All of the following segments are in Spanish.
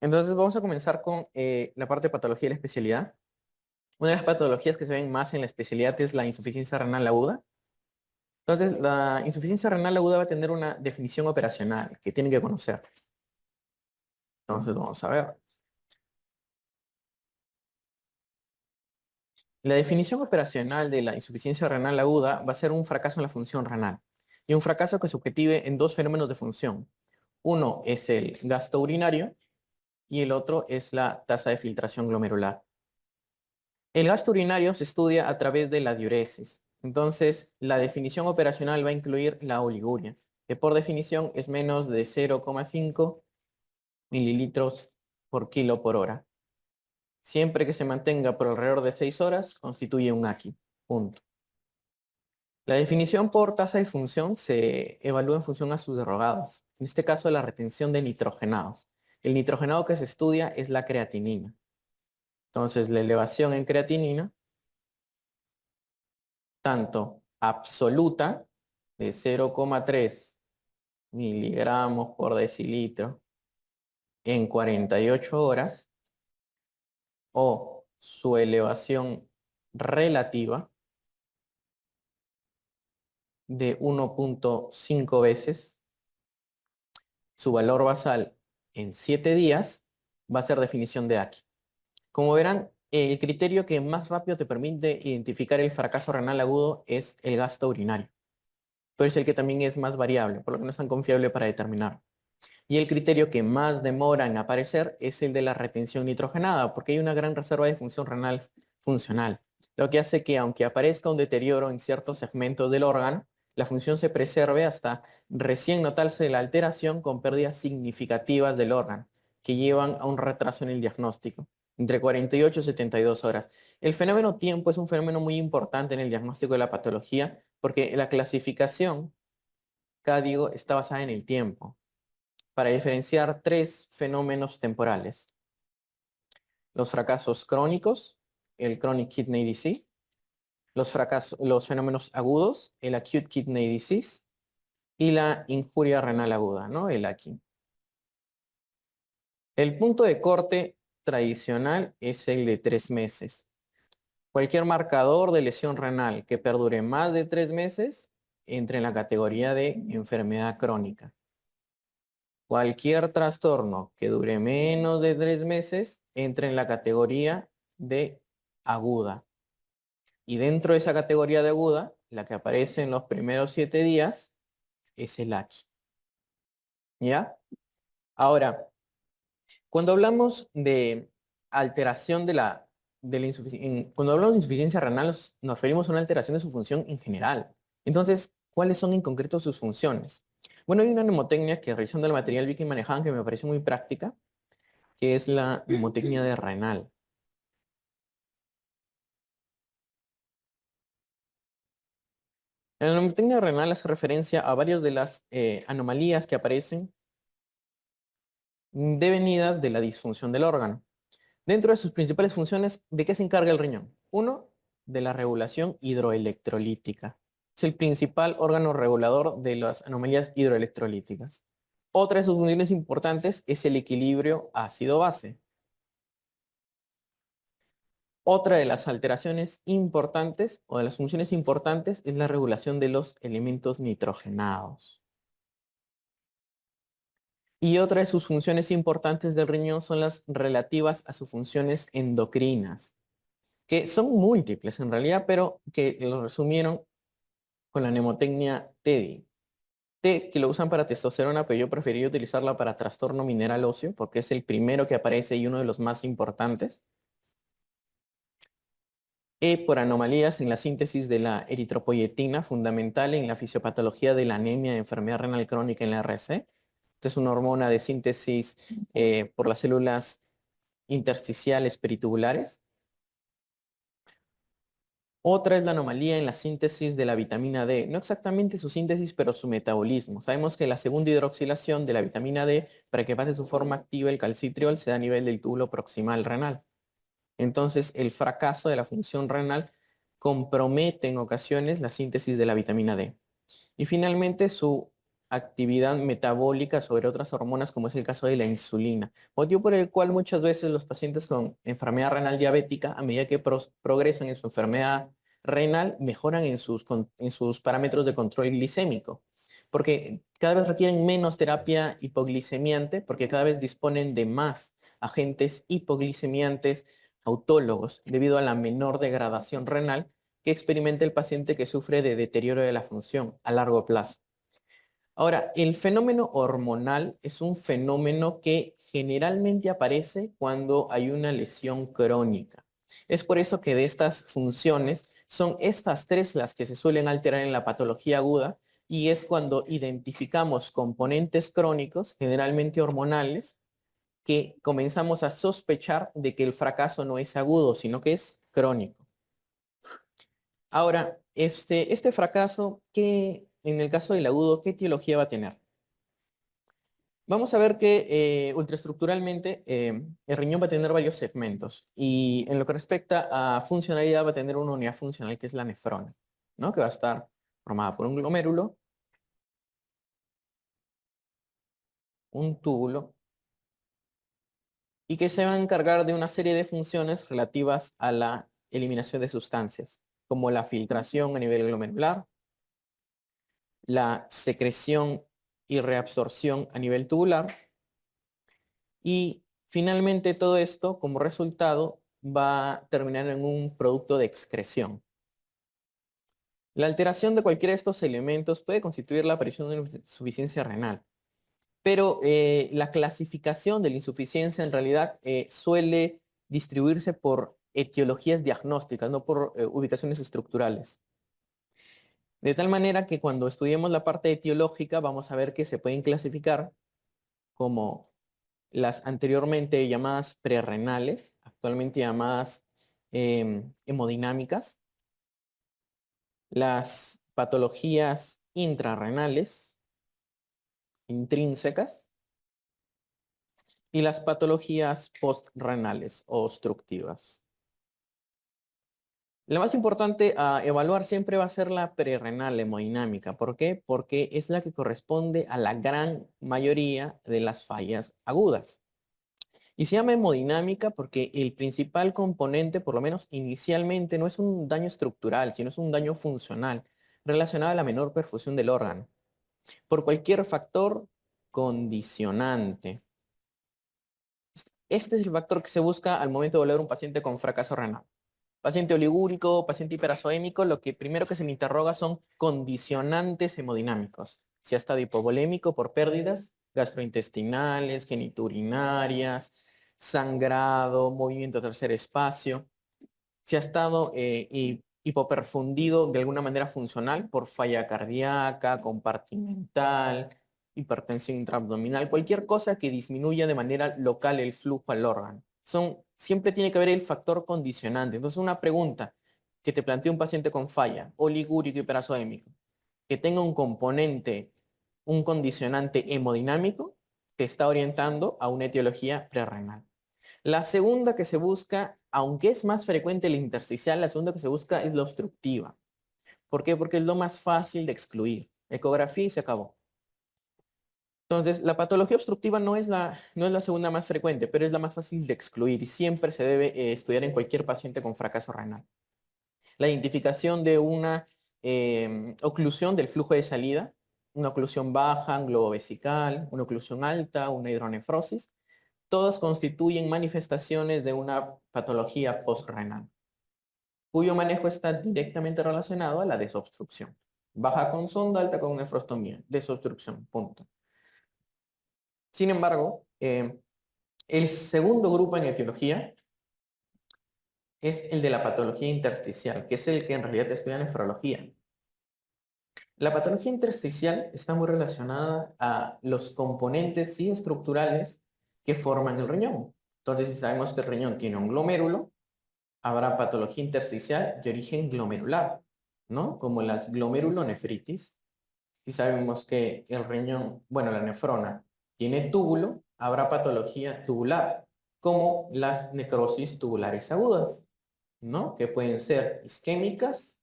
Entonces vamos a comenzar con la parte de patología y la especialidad. Una de las patologías que se ven más en la especialidad es la insuficiencia renal aguda. Entonces, la insuficiencia renal aguda va a tener una definición operacional que tienen que conocer. Entonces, vamos a ver. La definición operacional de la insuficiencia renal aguda va a ser un fracaso en la función renal. Y un fracaso que se objetive en dos fenómenos de función. Uno es el gasto urinario y el otro es la tasa de filtración glomerular. El gasto urinario se estudia a través de la diuresis. Entonces, la definición operacional va a incluir la oliguria, que por definición es menos de 0,5 mililitros por kilo por hora. Siempre que se mantenga por alrededor de 6 horas, constituye un AQI. Punto. La definición por tasa de función se evalúa en función a sus derogados. En este caso, la retención de nitrogenados. El nitrogenado que se estudia es la creatinina. Entonces, la elevación en creatinina tanto absoluta de 0,3 miligramos por decilitro en 48 horas o su elevación relativa de 1,5 veces su valor basal en 7 días va a ser definición de AQI. Como verán, el criterio que más rápido te permite identificar el fracaso renal agudo es el gasto urinario, pero es el que también es más variable, por lo que no es tan confiable para determinar. Y el criterio que más demora en aparecer es el de la retención nitrogenada, porque hay una gran reserva de función renal funcional, lo que hace que aunque aparezca un deterioro en ciertos segmentos del órgano, la función se preserve hasta recién notarse la alteración con pérdidas significativas del órgano, que llevan a un retraso en el diagnóstico, entre 48 y 72 horas. El fenómeno tiempo es un fenómeno muy importante en el diagnóstico de la patología, porque la clasificación, CADIGO, está basada en el tiempo para diferenciar tres fenómenos temporales: los fracasos crónicos, el chronic kidney disease, los fenómenos agudos, el acute kidney disease, y la injuria renal aguda, ¿no? El AKI. El punto de corte tradicional es el de 3 meses. Cualquier marcador de lesión renal que perdure más de 3 meses entra en la categoría de enfermedad crónica. Cualquier trastorno que dure menos de 3 meses entra en la categoría de aguda. Y dentro de esa categoría de aguda, la que aparece en los primeros 7 días es el AQI. ¿Ya? Ahora, cuando hablamos de alteración de la insuficiencia, cuando hablamos de insuficiencia renal, nos referimos a una alteración de su función en general. Entonces, ¿cuáles son en concreto sus funciones? Bueno, hay una mnemotecnia que revisando el material vi que manejaban que me pareció muy práctica, que es la mnemotecnia de renal. La mnemotecnia renal hace referencia a varias de las anomalías que aparecen devenidas de la disfunción del órgano. Dentro de sus principales funciones, ¿de qué se encarga el riñón? Uno, de la regulación hidroelectrolítica. Es el principal órgano regulador de las anomalías hidroelectrolíticas. Otra de sus funciones importantes es el equilibrio ácido-base. Otra de las alteraciones importantes o de las funciones importantes es la regulación de los elementos nitrogenados. Y otra de sus funciones importantes del riñón son las relativas a sus funciones endocrinas, que son múltiples en realidad, pero que lo resumieron con la mnemotecnia TEDI. T, que lo usan para testosterona, pero yo preferiría utilizarla para trastorno mineral óseo, porque es el primero que aparece y uno de los más importantes. E, por anomalías en la síntesis de la eritropoyetina, fundamental en la fisiopatología de la anemia de enfermedad renal crónica en la RC. Esta es una hormona de síntesis por las células intersticiales peritubulares. Otra es la anomalía en la síntesis de la vitamina D. No exactamente su síntesis, pero su metabolismo. Sabemos que la segunda hidroxilación de la vitamina D, para que pase su forma activa, el calcitriol, se da a nivel del túbulo proximal renal. Entonces, el fracaso de la función renal compromete en ocasiones la síntesis de la vitamina D. Y finalmente, su actividad metabólica sobre otras hormonas, como es el caso de la insulina. Motivo por el cual muchas veces los pacientes con enfermedad renal diabética, a medida que progresan en su enfermedad renal, mejoran en sus parámetros de control glicémico. Porque cada vez requieren menos terapia hipoglicemiante, porque cada vez disponen de más agentes hipoglicemiantes autólogos, debido a la menor degradación renal que experimenta el paciente que sufre de deterioro de la función a largo plazo. Ahora, el fenómeno hormonal es un fenómeno que generalmente aparece cuando hay una lesión crónica. Es por eso que de estas funciones son estas tres las que se suelen alterar en la patología aguda y es cuando identificamos componentes crónicos, generalmente hormonales, que comenzamos a sospechar de que el fracaso no es agudo, sino que es crónico. Ahora, este fracaso, en el caso del agudo, ¿qué etiología va a tener? Vamos a ver que ultraestructuralmente el riñón va a tener varios segmentos y en lo que respecta a funcionalidad va a tener una unidad funcional que es la nefrona, ¿no? Que va a estar formada por un glomérulo, un túbulo y que se va a encargar de una serie de funciones relativas a la eliminación de sustancias, como la filtración a nivel glomerular, la secreción y reabsorción a nivel tubular y finalmente todo esto como resultado va a terminar en un producto de excreción. La alteración de cualquiera de estos elementos puede constituir la aparición de una insuficiencia renal, pero la clasificación de la insuficiencia en realidad suele distribuirse por etiologías diagnósticas, no por ubicaciones estructurales. De tal manera que cuando estudiemos la parte etiológica vamos a ver que se pueden clasificar como las anteriormente llamadas prerrenales, actualmente llamadas hemodinámicas, las patologías intrarrenales, intrínsecas, y las patologías postrenales o obstructivas. La más importante a evaluar siempre va a ser la prerrenal hemodinámica. ¿Por qué? Porque es la que corresponde a la gran mayoría de las fallas agudas. Y se llama hemodinámica porque el principal componente, por lo menos inicialmente, no es un daño estructural, sino es un daño funcional relacionado a la menor perfusión del órgano, por cualquier factor condicionante. Este es el factor que se busca al momento de evaluar un paciente con fracaso renal. Paciente oligúrico, paciente hiperazoémico, lo que primero que se le interroga son condicionantes hemodinámicos. Si ha estado hipovolémico por pérdidas gastrointestinales, geniturinarias, sangrado, movimiento tercer espacio. Si ha estado hipoperfundido de alguna manera funcional por falla cardíaca, compartimental, hipertensión intraabdominal, cualquier cosa que disminuya de manera local el flujo al órgano. Siempre tiene que haber el factor condicionante. Entonces, una pregunta que te plantea un paciente con falla, oligúrico hiperazoémico, que tenga un componente, un condicionante hemodinámico, te está orientando a una etiología prerrenal. La segunda que se busca, aunque es más frecuente la intersticial, la segunda que se busca es la obstructiva. ¿Por qué? Porque es lo más fácil de excluir. Ecografía y se acabó. Entonces, la patología obstructiva no es la segunda más frecuente, pero es la más fácil de excluir y siempre se debe estudiar en cualquier paciente con fracaso renal. La identificación de una oclusión del flujo de salida, una oclusión baja, un globo vesical, una oclusión alta, una hidronefrosis, todas constituyen manifestaciones de una patología postrenal, cuyo manejo está directamente relacionado a la desobstrucción. Baja con sonda, alta con nefrostomía, desobstrucción, punto. Sin embargo, el segundo grupo en etiología es el de la patología intersticial, que es el que en realidad estudia nefrología. La patología intersticial está muy relacionada a los componentes y estructurales que forman el riñón. Entonces, si sabemos que el riñón tiene un glomérulo, habrá patología intersticial de origen glomerular, ¿no? Como las glomerulonefritis. Si sabemos que el riñón, bueno, la nefrona, tiene túbulo, habrá patología tubular, como las necrosis tubulares agudas, ¿no? Que pueden ser isquémicas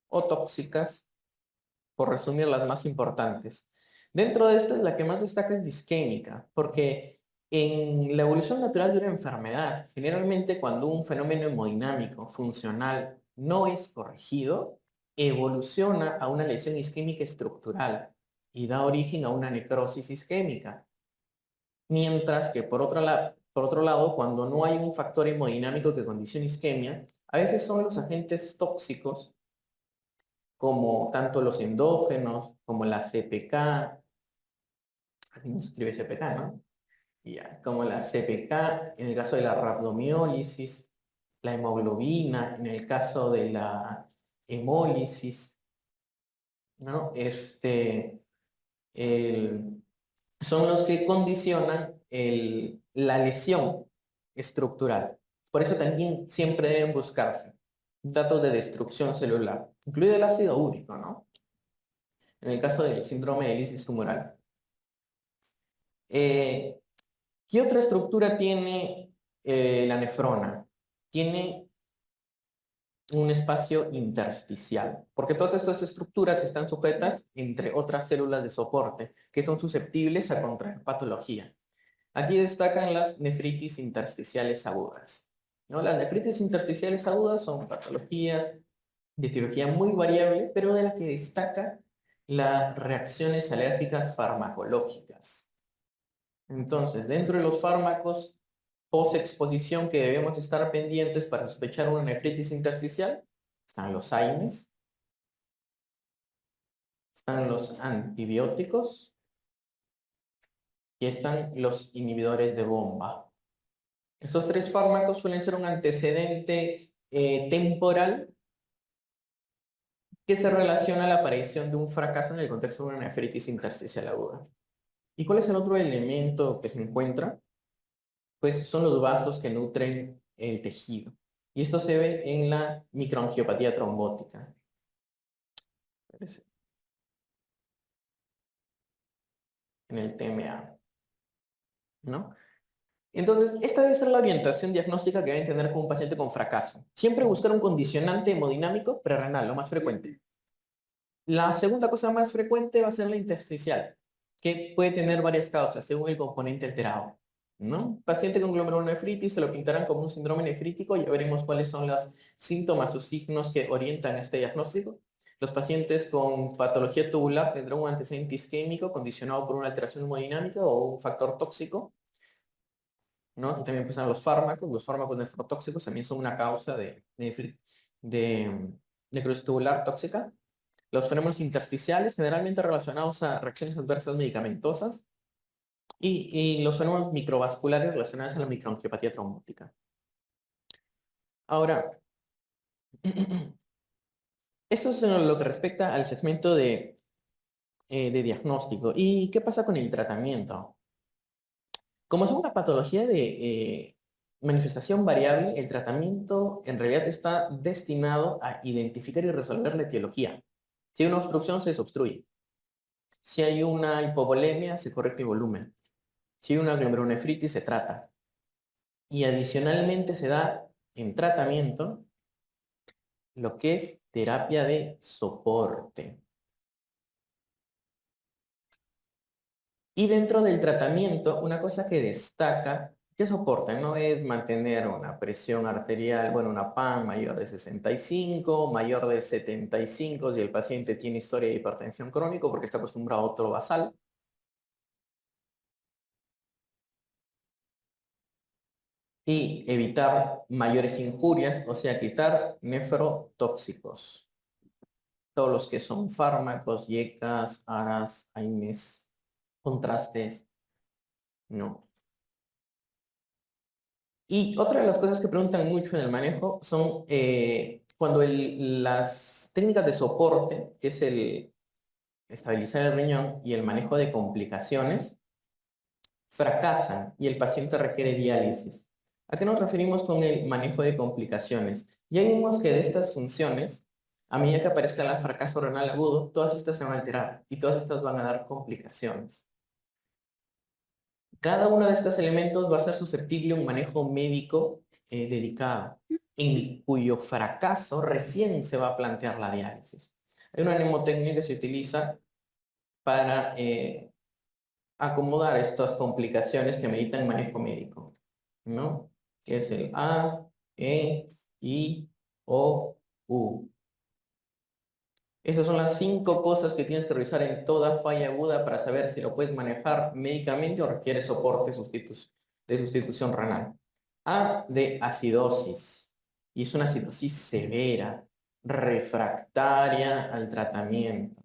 o tóxicas por resumir las más importantes. Dentro de estas, la que más destaca es disquémica, porque en la evolución natural de una enfermedad, generalmente cuando un fenómeno hemodinámico funcional no es corregido, evoluciona a una lesión isquémica estructural y da origen a una necrosis isquémica. Mientras que por otro lado, cuando no hay un factor hemodinámico que condicione isquemia, a veces son los agentes tóxicos, como tanto los endógenos, como la CPK, aquí no se escribe CPK, ¿no? Ya, como la CPK, en el caso de la rhabdomiólisis, la hemoglobina, en el caso de la hemólisis, ¿no? El- son los que condicionan la lesión estructural. Por eso también siempre deben buscarse datos de destrucción celular, incluido el ácido úrico, ¿no? En el caso del síndrome de lisis tumoral. Eh, ¿Qué otra estructura tiene la nefrona? Tiene un espacio intersticial, porque todas estas estructuras están sujetas entre otras células de soporte que son susceptibles a contraer patología. Aquí destacan las nefritis intersticiales agudas, ¿no? Las nefritis intersticiales agudas son patologías de etiología muy variable, pero de las que destaca las reacciones alérgicas farmacológicas. Entonces, dentro de los fármacos post-exposición que debemos estar pendientes para sospechar una nefritis intersticial, están los AINES, están los antibióticos y están los inhibidores de bomba. Estos tres fármacos suelen ser un antecedente temporal que se relaciona a la aparición de un fracaso en el contexto de una nefritis intersticial aguda. ¿Y cuál es el otro elemento que se encuentra? Pues son los vasos que nutren el tejido. Y esto se ve en la microangiopatía trombótica. En el TMA, ¿no? Entonces, esta debe ser la orientación diagnóstica que deben tener con un paciente con fracaso. Siempre buscar un condicionante hemodinámico prerrenal, lo más frecuente. La segunda cosa más frecuente va a ser la intersticial, que puede tener varias causas según el componente alterado, ¿no? Paciente con glomerulonefritis se lo pintarán como un síndrome nefrítico, ya veremos cuáles son los síntomas o signos que orientan este diagnóstico. Los pacientes con patología tubular tendrán un antecedente isquémico condicionado por una alteración hemodinámica o un factor tóxico, ¿no? Aquí también empiezan los fármacos nefrotóxicos también son una causa de necrosis tubular tóxica. Los fenómenos intersticiales, generalmente relacionados a reacciones adversas medicamentosas, y los fenómenos microvasculares relacionados a la microangiopatía trombótica. Ahora, esto es en lo que respecta al segmento de diagnóstico. ¿Y qué pasa con el tratamiento? Como es una patología de manifestación variable, el tratamiento en realidad está destinado a identificar y resolver la etiología. Si hay una obstrucción, se desobstruye. Si hay una hipovolemia, se corrige el volumen. Si hay una glomerulonefritis, se trata. Y adicionalmente se da en tratamiento lo que es terapia de soporte. Y dentro del tratamiento, una cosa que destaca, que soporte, no es mantener una presión arterial, bueno, una PAN mayor de 65, mayor de 75 si el paciente tiene historia de hipertensión crónica porque está acostumbrado a otro basal. Y evitar mayores injurias, o sea, quitar nefrotóxicos. Todos los que son fármacos, yecas, aras, AINES, contrastes, no. Y otra de las cosas que preguntan mucho en el manejo son cuando las técnicas de soporte, que es el estabilizar el riñón y el manejo de complicaciones, fracasan y el paciente requiere diálisis. ¿A qué nos referimos con el manejo de complicaciones? Ya vimos que de estas funciones, a medida que aparezca el fracaso renal agudo, todas estas se van a alterar y todas estas van a dar complicaciones. Cada uno de estos elementos va a ser susceptible a un manejo médico dedicado, en cuyo fracaso recién se va a plantear la diálisis. Hay una mnemotecnia que se utiliza para acomodar estas complicaciones que ameritan manejo médico, ¿no? Que es el A, E, I, O, U. Esas son las 5 cosas que tienes que revisar en toda falla aguda para saber si lo puedes manejar médicamente o requiere soporte de sustitución renal. A de acidosis. Y es una acidosis severa, refractaria al tratamiento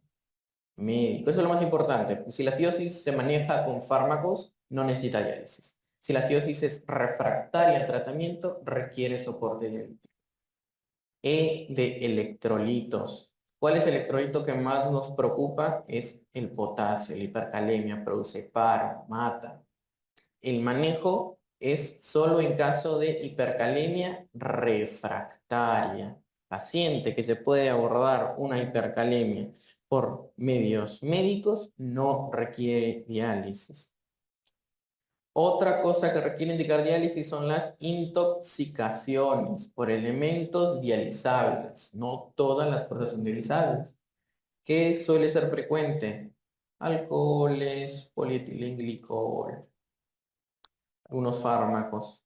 médico. Eso es lo más importante. Si la acidosis se maneja con fármacos, no necesita diálisis. Si la acidosis es refractaria al tratamiento, requiere soporte dialítico. E de electrolitos. ¿Cuál es el electrolito que más nos preocupa? Es el potasio. La hipercalemia produce paro, mata. El manejo es solo en caso de hipercalemia refractaria. Paciente que se puede abordar una hipercalemia por medios médicos no requiere diálisis. Otra cosa que requiere indicar diálisis son las intoxicaciones por elementos dializables. No todas las cosas son dializables. ¿Qué suele ser frecuente? Alcoholes, polietilenglicol, algunos fármacos.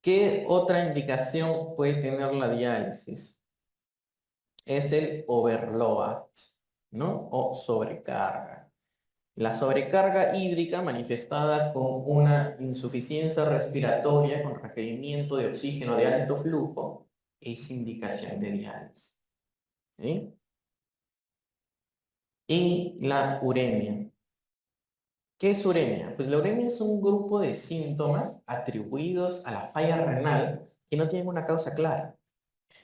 ¿Qué otra indicación puede tener la diálisis? Es el overload, ¿no? O sobrecarga. La sobrecarga hídrica manifestada con una insuficiencia respiratoria con requerimiento de oxígeno de alto flujo es indicación de diálisis. ¿Sí? Y la uremia. ¿Qué es uremia? Pues la uremia es un grupo de síntomas atribuidos a la falla renal que no tienen una causa clara.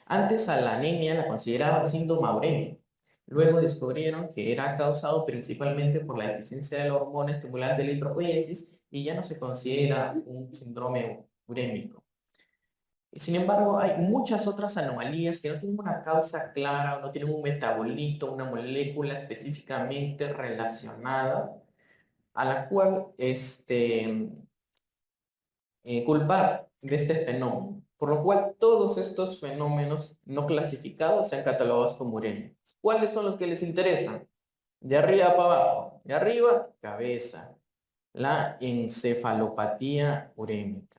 Antes a la anemia la consideraban síndrome urémico. Luego descubrieron que era causado principalmente por la deficiencia de la hormona estimulante de la eritropoiesis y ya no se considera un síndrome urémico. Sin embargo, hay muchas otras anomalías que no tienen una causa clara o no tienen un metabolito, una molécula específicamente relacionada a la cual culpar de este fenómeno, por lo cual todos estos fenómenos no clasificados sean catalogados como urémicos. ¿Cuáles son los que les interesan? De arriba para abajo. De arriba, cabeza. La encefalopatía urémica.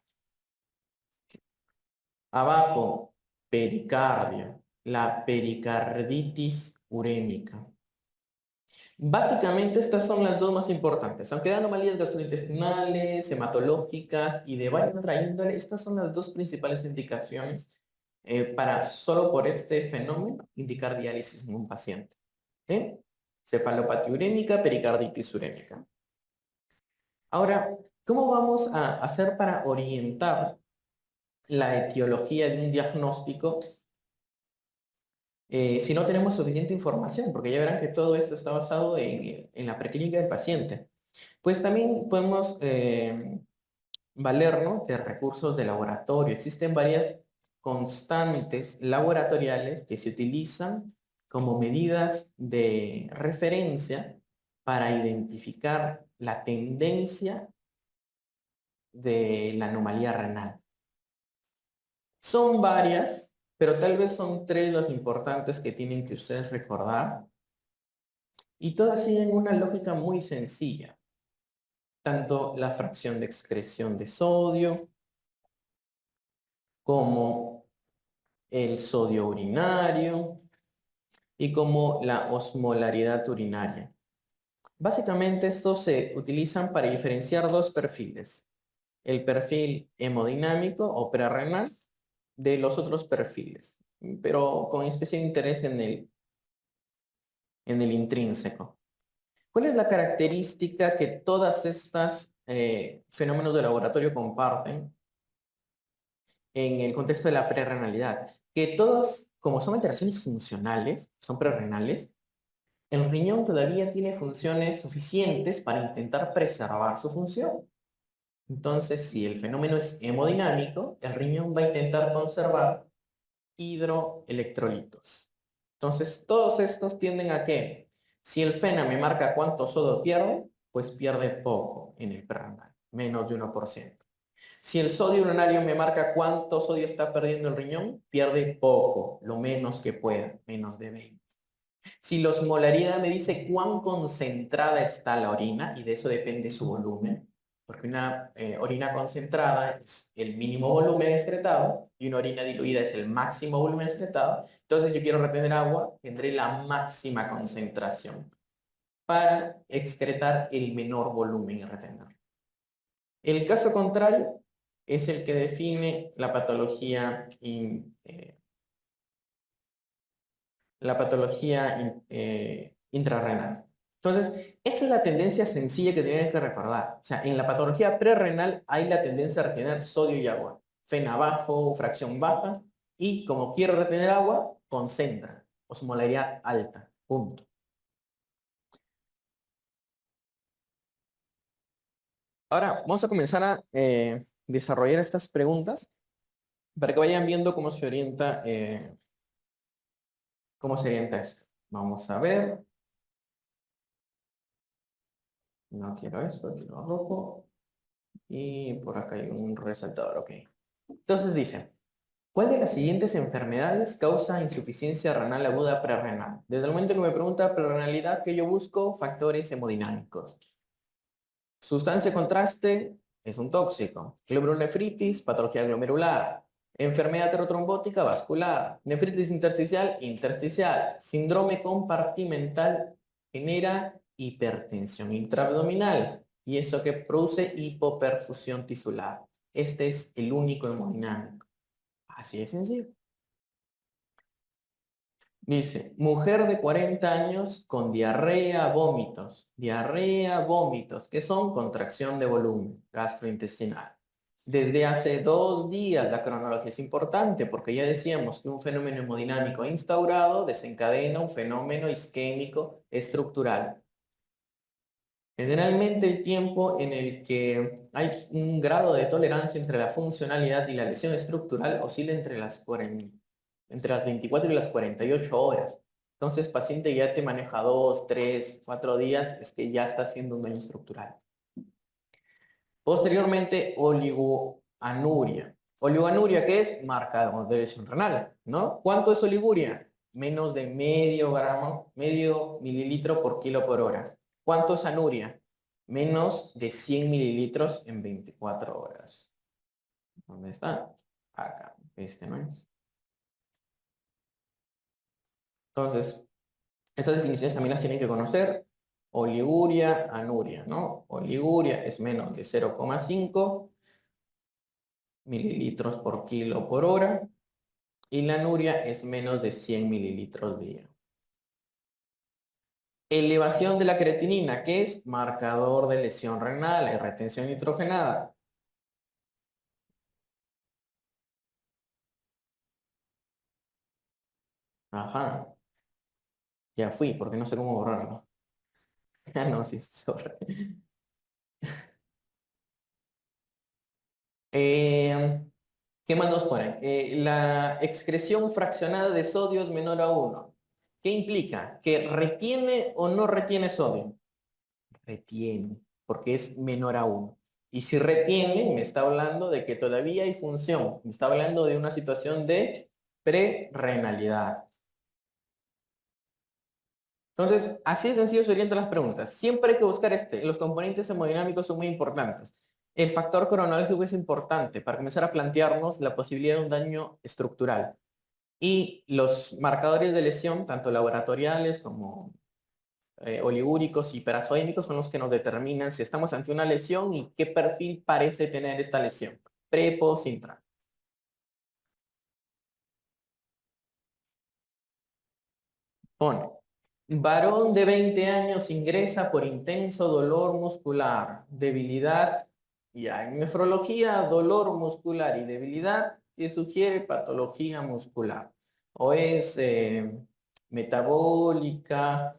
Abajo, pericardio. La pericarditis urémica. Básicamente estas son las dos más importantes. Aunque hay anomalías gastrointestinales, hematológicas y de varias otra índole, estas son las dos principales indicaciones para solo por este fenómeno indicar diálisis en un paciente. ¿Sí? Cefalopatía urémica, pericarditis urémica. Ahora, ¿cómo vamos a hacer para orientar la etiología de un diagnóstico si no tenemos suficiente información? Porque ya verán que todo esto está basado en la preclínica del paciente. Pues también podemos valernos de recursos de laboratorio. Existen varias constantes laboratoriales que se utilizan como medidas de referencia para identificar la tendencia de la anomalía renal. Son varias, pero tal vez son 3 las importantes que tienen que ustedes recordar. Y todas siguen una lógica muy sencilla. Tanto la fracción de excreción de sodio, como el sodio urinario y como la osmolaridad urinaria. Básicamente estos se utilizan para diferenciar dos perfiles. El perfil hemodinámico o prerrenal de los otros perfiles, pero con especial interés en el intrínseco. ¿Cuál es la característica que todas estas fenómenos de laboratorio comparten en el contexto de la prerrenalidad? Que todos, como son alteraciones funcionales, son prerrenales, el riñón todavía tiene funciones suficientes para intentar preservar su función. Entonces, si el fenómeno es hemodinámico, el riñón va a intentar conservar hidroelectrolitos. Entonces, todos estos tienden a que, si el FENA me marca cuánto sodio pierde, pues pierde poco en el prerrenal, menos de 1%. Si el sodio urinario me marca cuánto sodio está perdiendo el riñón, pierde poco, lo menos que pueda, menos de 20. Si la osmolaridad me dice cuán concentrada está la orina, y de eso depende su volumen, porque una orina concentrada es el mínimo volumen excretado y una orina diluida es el máximo volumen excretado. Entonces yo quiero retener agua, tendré la máxima concentración para excretar el menor volumen y retener. El caso contrario es el que define la patología intrarrenal. Entonces, esa es la tendencia sencilla que tienen que recordar. O sea, en la patología prerrenal hay la tendencia a retener sodio y agua. FeNA bajo, fracción baja, y como quiero retener agua, concentra, osmolaridad alta, punto. Ahora, vamos a comenzar a desarrollar estas preguntas para que vayan viendo cómo se orienta esto. Vamos a ver. No quiero eso, quiero rojo. Y por acá hay un resaltador, ok. Entonces dice, ¿cuál de las siguientes enfermedades causa insuficiencia renal aguda prerrenal? Desde el momento que me pregunta prerrenalidad, que yo busco factores hemodinámicos. Sustancia contraste es un tóxico. Glomerulonefritis, patología glomerular. Enfermedad aterotrombótica vascular. Nefritis intersticial, intersticial. Síndrome compartimental genera hipertensión intraabdominal. Y eso que produce hipoperfusión tisular. Este es el único hemodinámico. Así de sencillo. Dice, mujer de 40 años con diarrea, vómitos. Diarrea, vómitos, que son contracción de volumen gastrointestinal. Desde hace 2 días, la cronología es importante porque ya decíamos que un fenómeno hemodinámico instaurado desencadena un fenómeno isquémico estructural. Generalmente el tiempo en el que hay un grado de tolerancia entre la funcionalidad y la lesión estructural oscila entre las 24 y las 48 horas. Entonces, paciente ya te maneja 2, 3, 4 días, es que ya está haciendo un daño estructural. Posteriormente, oligoanuria. Oligoanuria, ¿qué es? Marcador de lesión renal, ¿no? ¿Cuánto es oliguria? Menos de medio gramo, medio mililitro por kilo por hora. ¿Cuánto es anuria? Menos de 100 mililitros en 24 horas. ¿Dónde está? Acá. Este no es. Entonces, estas definiciones también las tienen que conocer. Oliguria, anuria, ¿no? Oliguria es menos de 0,5 mililitros por kilo por hora. Y la anuria es menos de 100 mililitros día. Elevación de la creatinina, que es marcador de lesión renal y retención nitrogenada. Ajá, ya fui, porque no sé cómo borrarlo. Ah, no, sí, sorry. Eh, ¿Qué más nos ponen? La excreción fraccionada de sodio es menor a 1. ¿Qué implica? ¿Que retiene o no retiene sodio? Retiene, porque es menor a 1. Y si retiene, me está hablando de que todavía hay función. Me está hablando de una situación de prerrenalidad. Entonces, así de sencillo se orientan las preguntas. Siempre hay que buscar los componentes hemodinámicos son muy importantes. El factor cronológico es importante para comenzar a plantearnos la posibilidad de un daño estructural. Y los marcadores de lesión, tanto laboratoriales como oligúricos y hiperazónicos, son los que nos determinan si estamos ante una lesión y qué perfil parece tener esta lesión. Pre, post, intra. Pone, varón de 20 años ingresa por intenso dolor muscular, debilidad, ya en nefrología, dolor muscular y debilidad, que sugiere patología muscular. O es metabólica,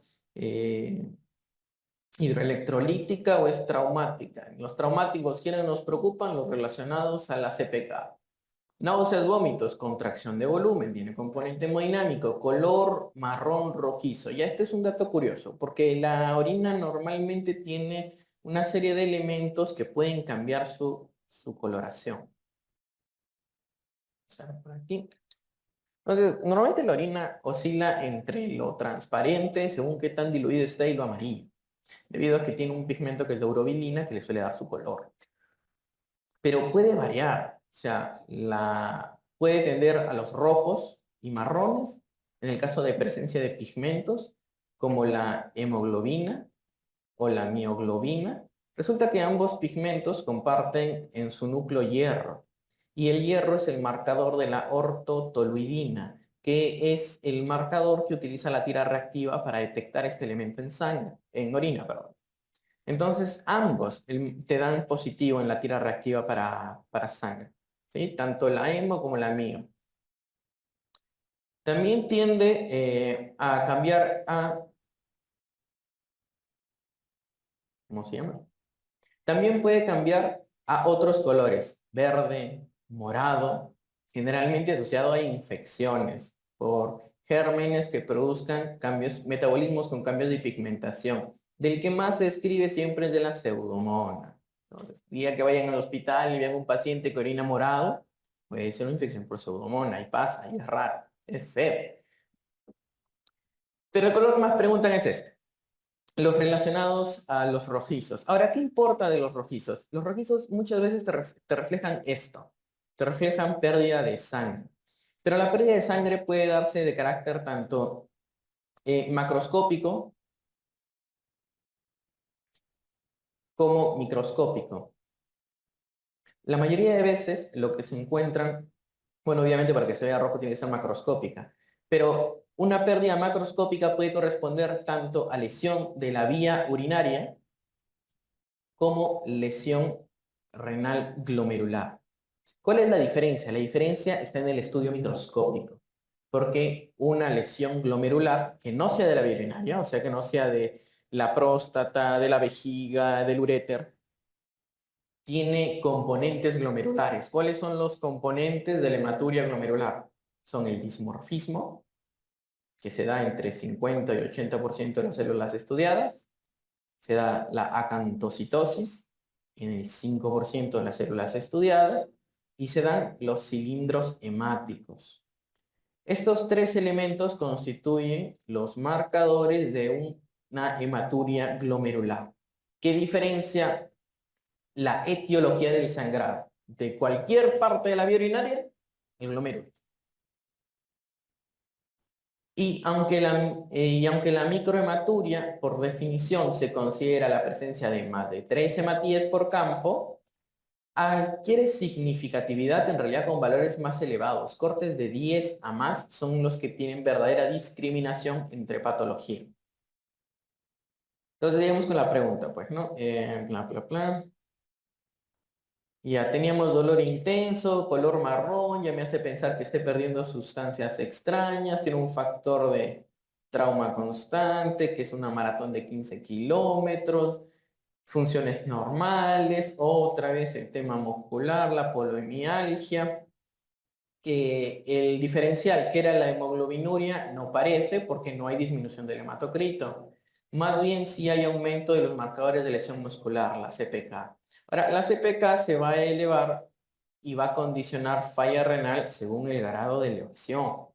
hidroelectrolítica o es traumática. Los traumáticos, ¿quiénes nos preocupan? Los relacionados a la CPK. Náuseas, vómitos, contracción de volumen, tiene componente hemodinámico, color marrón rojizo. Ya este es un dato curioso, porque la orina normalmente tiene una serie de elementos que pueden cambiar su coloración. Vamos a ver por aquí. Entonces, normalmente la orina oscila entre lo transparente, según qué tan diluido está, y lo amarillo, debido a que tiene un pigmento que es la urobilina, que le suele dar su color. Pero puede variar, o sea, puede tender a los rojos y marrones, en el caso de presencia de pigmentos, como la hemoglobina o la mioglobina. Resulta que ambos pigmentos comparten en su núcleo hierro, y el hierro es el marcador de la ortotoluidina, que es el marcador que utiliza la tira reactiva para detectar este elemento en sangre, en orina, perdón. Entonces, ambos te dan positivo en la tira reactiva para sangre, ¿sí? Tanto la hemo como la mio. También tiende a cambiar a, ¿cómo se llama? También puede cambiar a otros colores, verde, morado, generalmente asociado a infecciones por gérmenes que produzcan cambios, metabolismos con cambios de pigmentación. Del que más se describe siempre es de la pseudomonas. Entonces, día que vayan al hospital y vean un paciente que orina morado, puede ser una infección por pseudomonas, y pasa, y es raro, es feo. Pero el color que más preguntan es este. Los relacionados a los rojizos. Ahora, ¿qué importa de los rojizos? Los rojizos muchas veces te reflejan esto. Te reflejan pérdida de sangre. Pero la pérdida de sangre puede darse de carácter tanto macroscópico como microscópico. La mayoría de veces lo que se encuentran, bueno, obviamente para que se vea rojo tiene que ser macroscópica, pero una pérdida macroscópica puede corresponder tanto a lesión de la vía urinaria como lesión renal glomerular. ¿Cuál es la diferencia? La diferencia está en el estudio microscópico, porque una lesión glomerular que no sea de la vía urinaria, o sea, que no sea de la próstata, de la vejiga, del uréter, tiene componentes glomerulares. ¿Cuáles son los componentes de la hematuria glomerular? Son el dismorfismo, que se da entre 50 y 80% de las células estudiadas. Se da la acantocitosis en el 5% de las células estudiadas. Y se dan los cilindros hemáticos. Estos tres elementos constituyen los marcadores de una hematuria glomerular. ¿Qué diferencia la etiología del sangrado de cualquier parte de la vía urinaria? El glomérulo. Y aunque la microhematuria, por definición, se considera la presencia de más de 3 hematíes por campo, adquiere significatividad en realidad con valores más elevados. Cortes de 10 a más son los que tienen verdadera discriminación entre patología. Entonces, llegamos con la pregunta, pues, ¿no? Ya teníamos dolor intenso, color marrón, ya me hace pensar que esté perdiendo sustancias extrañas, tiene un factor de trauma constante, que es una maratón de 15 kilómetros, funciones normales, otra vez el tema muscular, la poliomialgia, que el diferencial, que era la hemoglobinuria, no parece porque no hay disminución del hematocrito. Más bien sí hay aumento de los marcadores de lesión muscular, la CPK. Ahora, la CPK se va a elevar y va a condicionar falla renal según el grado de elevación.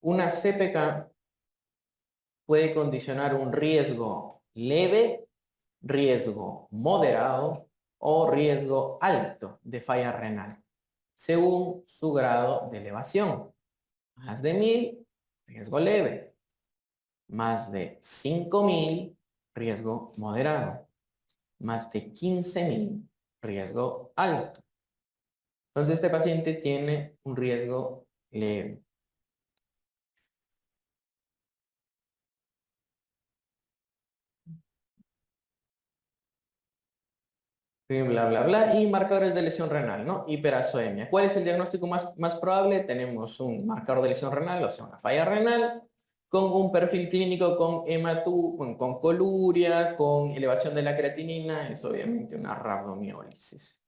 Una CPK puede condicionar un riesgo leve, riesgo moderado o riesgo alto de falla renal, según su grado de elevación. Más de 1000, riesgo leve. Más de 5000, riesgo moderado. Más de 15000, riesgo alto. Entonces este paciente tiene un riesgo leve. Bla, bla, bla, y marcadores de lesión renal, ¿no? Hiperazoemia. ¿Cuál es el diagnóstico más probable? Tenemos un marcador de lesión renal, o sea, una falla renal, con un perfil clínico con coluria, con elevación de la creatinina, es obviamente una rabdomiólisis.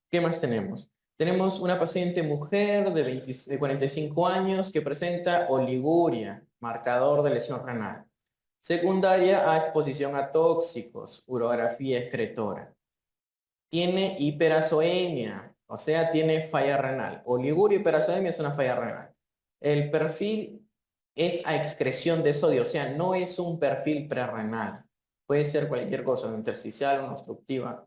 ¿Qué más tenemos? Tenemos una paciente mujer de 45 años que presenta oliguria, marcador de lesión renal. Secundaria a exposición a tóxicos, urografía excretora. Tiene hiperazoemia, o sea, tiene falla renal. Oliguria hiperacemia es una falla renal. El perfil es a excreción de sodio, o sea, no es un perfil prerrenal. Puede ser cualquier cosa, una intersticial, una obstructiva.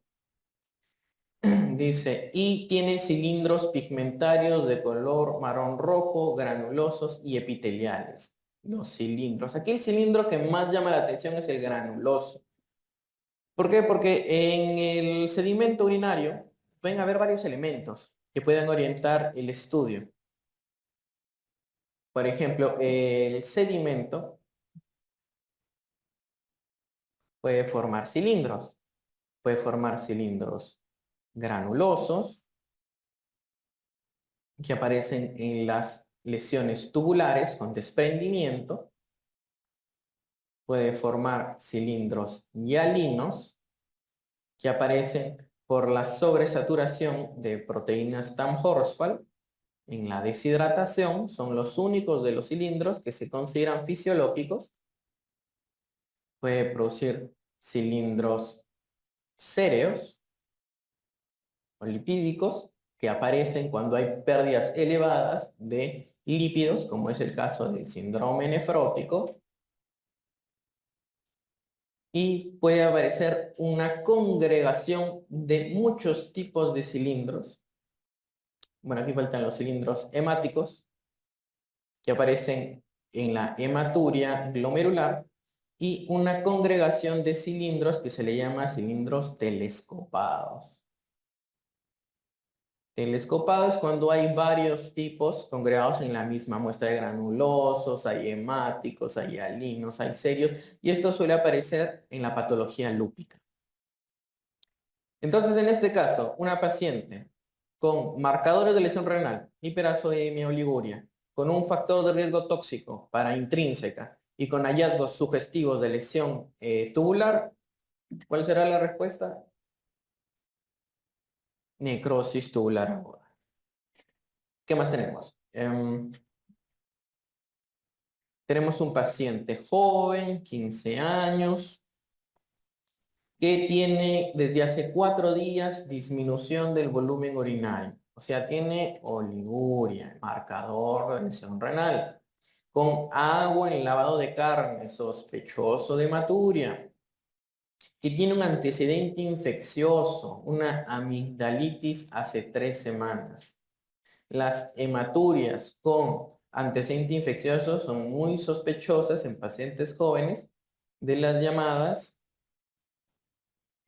Dice, y tiene cilindros pigmentarios de color marrón rojo, granulosos y epiteliales. Los cilindros. Aquí el cilindro que más llama la atención es el granuloso. ¿Por qué? Porque en el sedimento urinario pueden haber varios elementos que pueden orientar el estudio. Por ejemplo, el sedimento puede formar cilindros. Puede formar cilindros granulosos que aparecen en las lesiones tubulares con desprendimiento. Puede formar cilindros hialinos que aparecen por la sobresaturación de proteínas Tam-Horsfall. En la deshidratación son los únicos de los cilindros que se consideran fisiológicos. Puede producir cilindros céreos o lipídicos que aparecen cuando hay pérdidas elevadas de lípidos, como es el caso del síndrome nefrótico. Y puede aparecer una congregación de muchos tipos de cilindros. Bueno, aquí faltan los cilindros hemáticos, que aparecen en la hematuria glomerular, y una congregación de cilindros que se le llama cilindros telescopados. Telescopado es cuando hay varios tipos congregados en la misma muestra de granulosos, hay hemáticos, hay hialinos, hay serios, y esto suele aparecer en la patología lúpica. Entonces, en este caso, una paciente con marcadores de lesión renal, hiperazoemia, oliguria, con un factor de riesgo tóxico para intrínseca y con hallazgos sugestivos de lesión tubular, ¿cuál será la respuesta? Necrosis tubular aguda. ¿Qué más tenemos? Tenemos un paciente joven, 15 años, que tiene desde hace 4 días disminución del volumen urinario. O sea, tiene oliguria, marcador de lesión renal, con agua en lavado de carne, sospechoso de hematuria, que tiene un antecedente infeccioso, una amigdalitis hace 3 semanas. Las hematurias con antecedente infeccioso son muy sospechosas en pacientes jóvenes de las llamadas.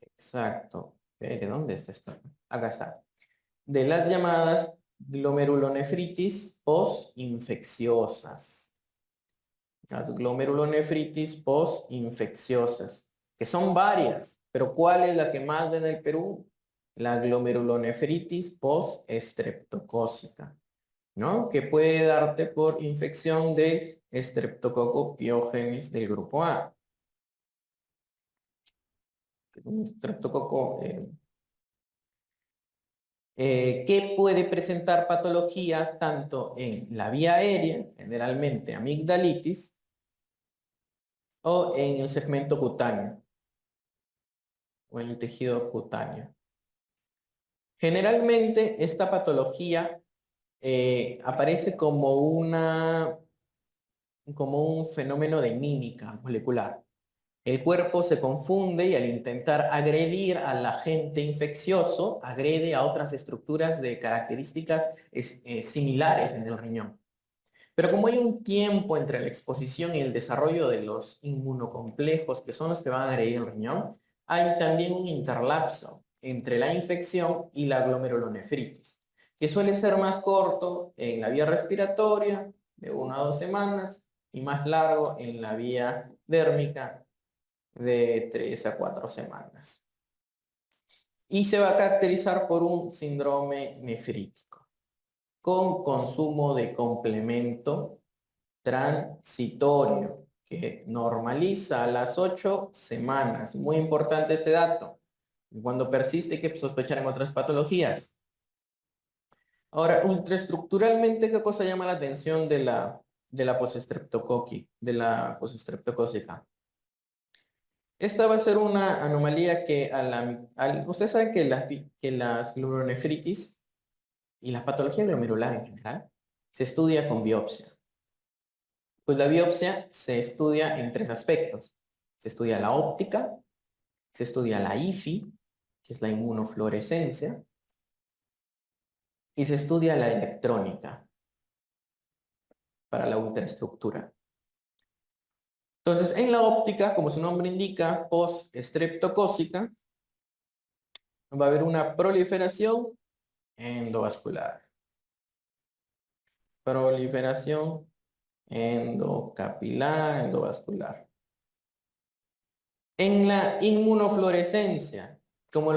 Exacto. ¿De dónde está esto? Acá está. De las llamadas glomerulonefritis postinfecciosas. Las glomerulonefritis postinfecciosas, que son varias, pero ¿cuál es la que más da en el Perú? La glomerulonefritis postestreptocócica, ¿no? Que puede darte por infección del Streptococcus pyogenes del grupo A. Un estreptococo que puede presentar patología tanto en la vía aérea, generalmente amigdalitis, o en el segmento cutáneo, o en el tejido cutáneo. Generalmente esta patología aparece como un fenómeno de mímica molecular. El cuerpo se confunde y al intentar agredir al agente infeccioso, agrede a otras estructuras de características similares en el riñón. Pero como hay un tiempo entre la exposición y el desarrollo de los inmunocomplejos, que son los que van a agredir el riñón, hay también un interlapso entre la infección y la glomerulonefritis, que suele ser más corto en la vía respiratoria, de 1 a 2 semanas, y más largo en la vía dérmica, de 3 a 4 semanas. Y se va a caracterizar por un síndrome nefrítico, con consumo de complemento transitorio, que normaliza a las 8 semanas. Muy importante este dato. Cuando persiste hay que sospechar en otras patologías. Ahora, ultraestructuralmente, ¿qué cosa llama la atención de la postestreptocócica? Esta va a ser una anomalía que ustedes saben que las glomerulonefritis y la patología glomerular en general se estudia con biopsia. Pues la biopsia se estudia en tres aspectos. Se estudia la óptica, se estudia la IFI, que es la inmunofluorescencia, y se estudia la electrónica para la ultraestructura. Entonces, en la óptica, como su nombre indica, post-estreptocócica, va a haber una proliferación endovascular. Proliferación endocapilar, endovascular. En la inmunofluorescencia, como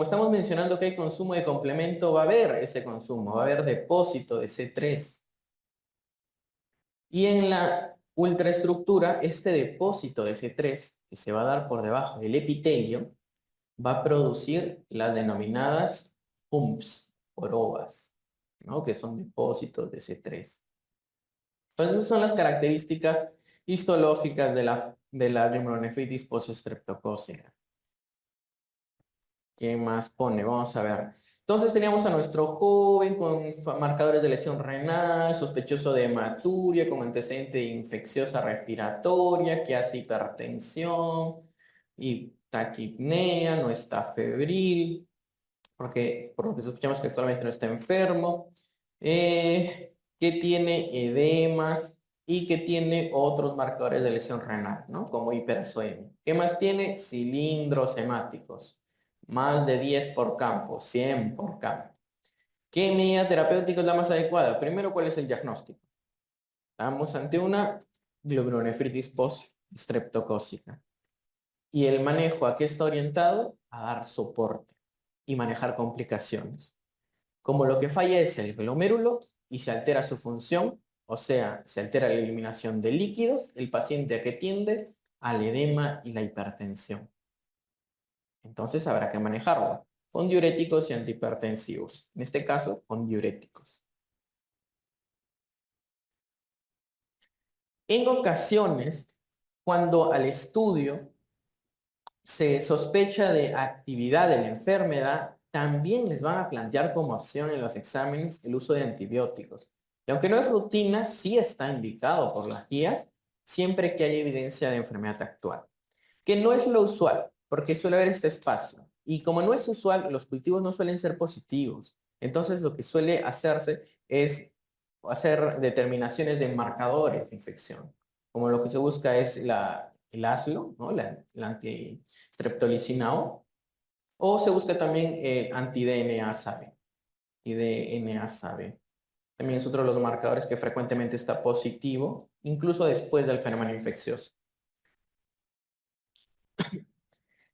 estamos mencionando que hay consumo de complemento, va a haber ese consumo, va a haber depósito de C3. Y en la ultraestructura, este depósito de C3, que se va a dar por debajo del epitelio, va a producir las denominadas humps, o ovas, ¿no? Que son depósitos de C3. Entonces, esas son las características histológicas de la glomerulonefritis postestreptocócica. ¿Qué más pone? Vamos a ver. Entonces teníamos a nuestro joven con marcadores de lesión renal, sospechoso de hematuria, con antecedente infecciosa respiratoria, que hace hipertensión y taquipnea, no está febril, porque por lo que sospechamos que actualmente no está enfermo, que tiene edemas y que tiene otros marcadores de lesión renal, ¿no? Como hipersuemia. ¿Qué más tiene? Cilindros hemáticos. Más de 10 por campo, 100 por campo. ¿Qué medida terapéutica es la más adecuada? Primero, ¿cuál es el diagnóstico? Estamos ante una glomerulonefritis post-streptocócica. Y el manejo, ¿a qué está orientado? A dar soporte y manejar complicaciones. Como lo que falla es el glomérulo y se altera su función, o sea, se altera la eliminación de líquidos, el paciente a qué tiende al edema y la hipertensión. Entonces habrá que manejarlo con diuréticos y antihipertensivos. En este caso, con diuréticos. En ocasiones, cuando al estudio se sospecha de actividad de la enfermedad, también les van a plantear como opción en los exámenes el uso de antibióticos. Y aunque no es rutina, sí está indicado por las guías siempre que haya evidencia de enfermedad actual. Que no es lo usual, porque suele haber este espacio. Y como no es usual, los cultivos no suelen ser positivos. Entonces lo que suele hacerse es hacer determinaciones de marcadores de infección. Como lo que se busca es el ASLO, ¿no? La antistreptolicina o se busca también el anti-DNA SABE. Y DNA SABE. También es otro de los marcadores que frecuentemente está positivo, incluso después del fenómeno infeccioso.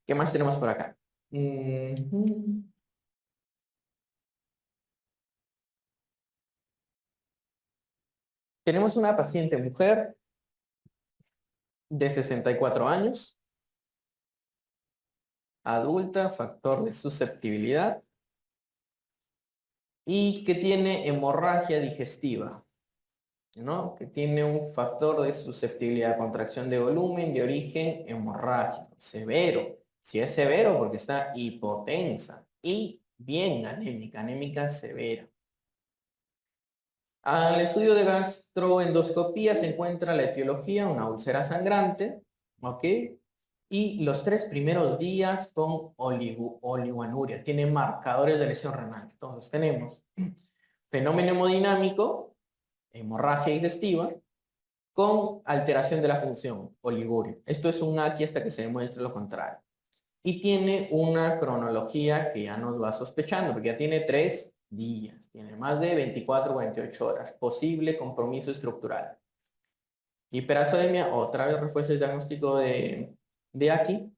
¿Qué más tenemos por acá? Tenemos una paciente mujer de 64 años, adulta, factor de susceptibilidad y que tiene hemorragia digestiva, ¿no? Que tiene un factor de susceptibilidad, contracción de volumen de origen hemorrágico, severo. Si es severo porque está hipotensa y bien anémica, anémica severa. Al estudio de gastroendoscopía se encuentra la etiología, una úlcera sangrante, ¿ok? Y los 3 primeros días con oligoanuria. Tiene marcadores de lesión renal. Entonces tenemos fenómeno hemodinámico, hemorragia digestiva, con alteración de la función, oliguria. Esto es un aquí hasta que se demuestre lo contrario. Y tiene una cronología que ya nos va sospechando, porque ya tiene 3 días, tiene más de 24 o 48 horas, posible compromiso estructural. Hiperazodemia, otra vez refuerzo el diagnóstico de aquí,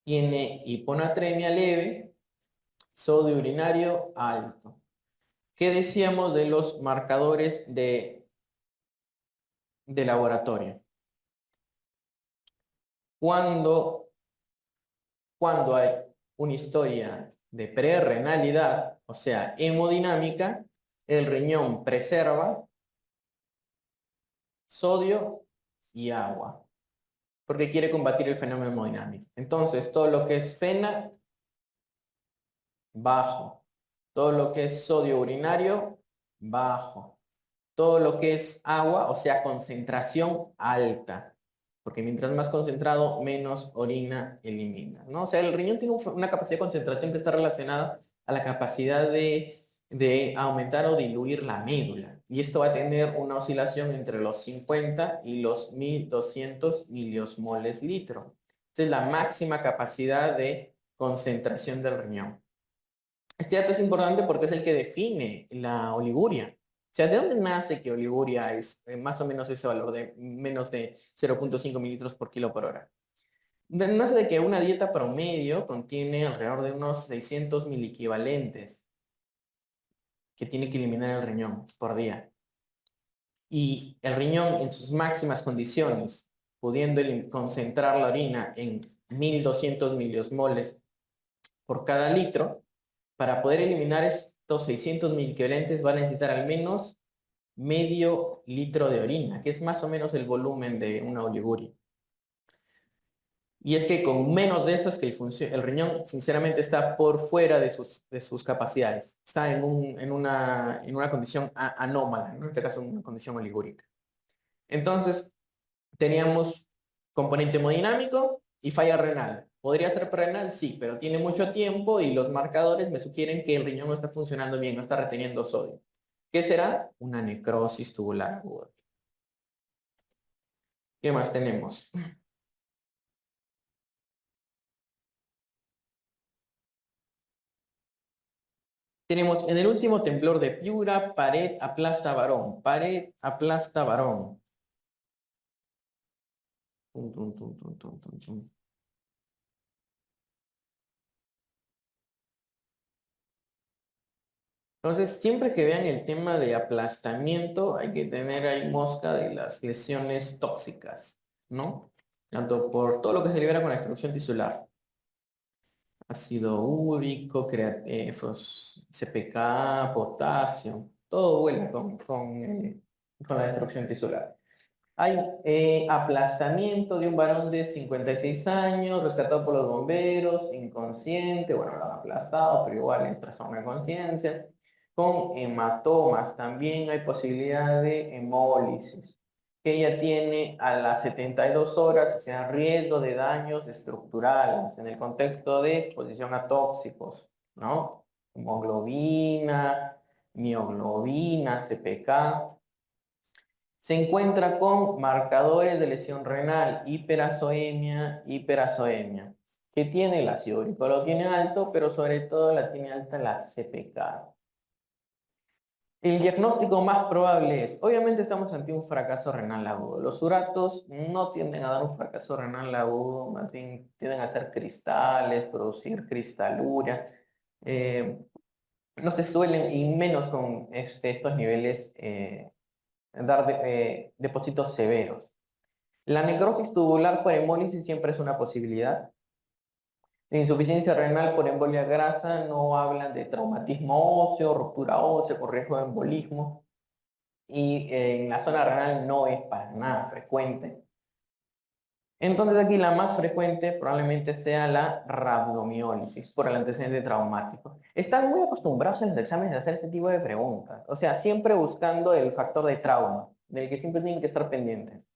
tiene hiponatremia leve, sodio urinario alto. ¿Qué decíamos de los marcadores de laboratorio? Cuando hay una historia de prerrenalidad, o sea, hemodinámica, el riñón preserva sodio y agua, porque quiere combatir el fenómeno hemodinámico. Entonces, todo lo que es FENA, bajo. Todo lo que es sodio urinario, bajo. Todo lo que es agua, o sea, concentración alta. Porque mientras más concentrado, menos orina elimina, ¿no? O sea, el riñón tiene una capacidad de concentración que está relacionada a la capacidad de aumentar o diluir la médula. Y esto va a tener una oscilación entre los 50 y los 1200 miliosmoles litro. Esta es la máxima capacidad de concentración del riñón. Este dato es importante porque es el que define la oliguria. O sea, ¿de dónde nace que oliguria es más o menos ese valor de menos de 0,5 mililitros por kilo por hora? Nace de que una dieta promedio contiene alrededor de unos 600 miliequivalentes que tiene que eliminar el riñón por día. Y el riñón en sus máximas condiciones, pudiendo concentrar la orina en 1200 miliosmoles por cada litro, para poder eliminar estos 600 miliequivalentes va a necesitar al menos medio litro de orina, que es más o menos el volumen de una oliguria. Y es que con menos de estas que el riñón sinceramente está por fuera de sus capacidades. Está en una condición anómala, ¿no? En este caso una condición oligúrica. Entonces, teníamos componente hemodinámico y falla renal. ¿Podría ser renal? Sí, pero tiene mucho tiempo y los marcadores me sugieren que el riñón no está funcionando bien, no está reteniendo sodio. ¿Qué será? Una necrosis tubular aguda. ¿Qué más tenemos? Tenemos en el último temblor de Piura, pared aplasta varón. Pared aplasta varón. Tum, tum, tum, tum, tum, tum, tum. Entonces, siempre que vean el tema de aplastamiento, hay que tener ahí mosca de las lesiones tóxicas, ¿no? Tanto por todo lo que se libera con la extracción tisular. Ácido úrico, CPK, potasio, todo vuela con la destrucción tisular. Hay aplastamiento de un varón de 56 años, rescatado por los bomberos, inconsciente, bueno, lo han aplastado, pero igual en trastorno de conciencia, con hematomas. También hay posibilidad de hemólisis, que ella tiene a las 72 horas, o sea, riesgo de daños estructurales en el contexto de exposición a tóxicos, ¿no? Hemoglobina, mioglobina, CPK. Se encuentra con marcadores de lesión renal, hiperazoemia, que tiene el ácido úrico, lo tiene alto, pero sobre todo la tiene alta la CPK. El diagnóstico más probable es, obviamente estamos ante un fracaso renal agudo. Los uratos no tienden a dar un fracaso renal agudo, más bien tienden a hacer cristales, producir cristaluria. No se suelen, y menos con estos niveles, dar depósitos severos. La necrosis tubular por hemólisis siempre es una posibilidad. La insuficiencia renal por embolia grasa no hablan de traumatismo óseo, ruptura ósea por riesgo de embolismo. Y en la zona renal no es para nada frecuente. Entonces aquí la más frecuente probablemente sea la rhabdomiólisis por el antecedente traumático. Están muy acostumbrados en los exámenes a hacer este tipo de preguntas. O sea, siempre buscando el factor de trauma, del que siempre tienen que estar pendientes.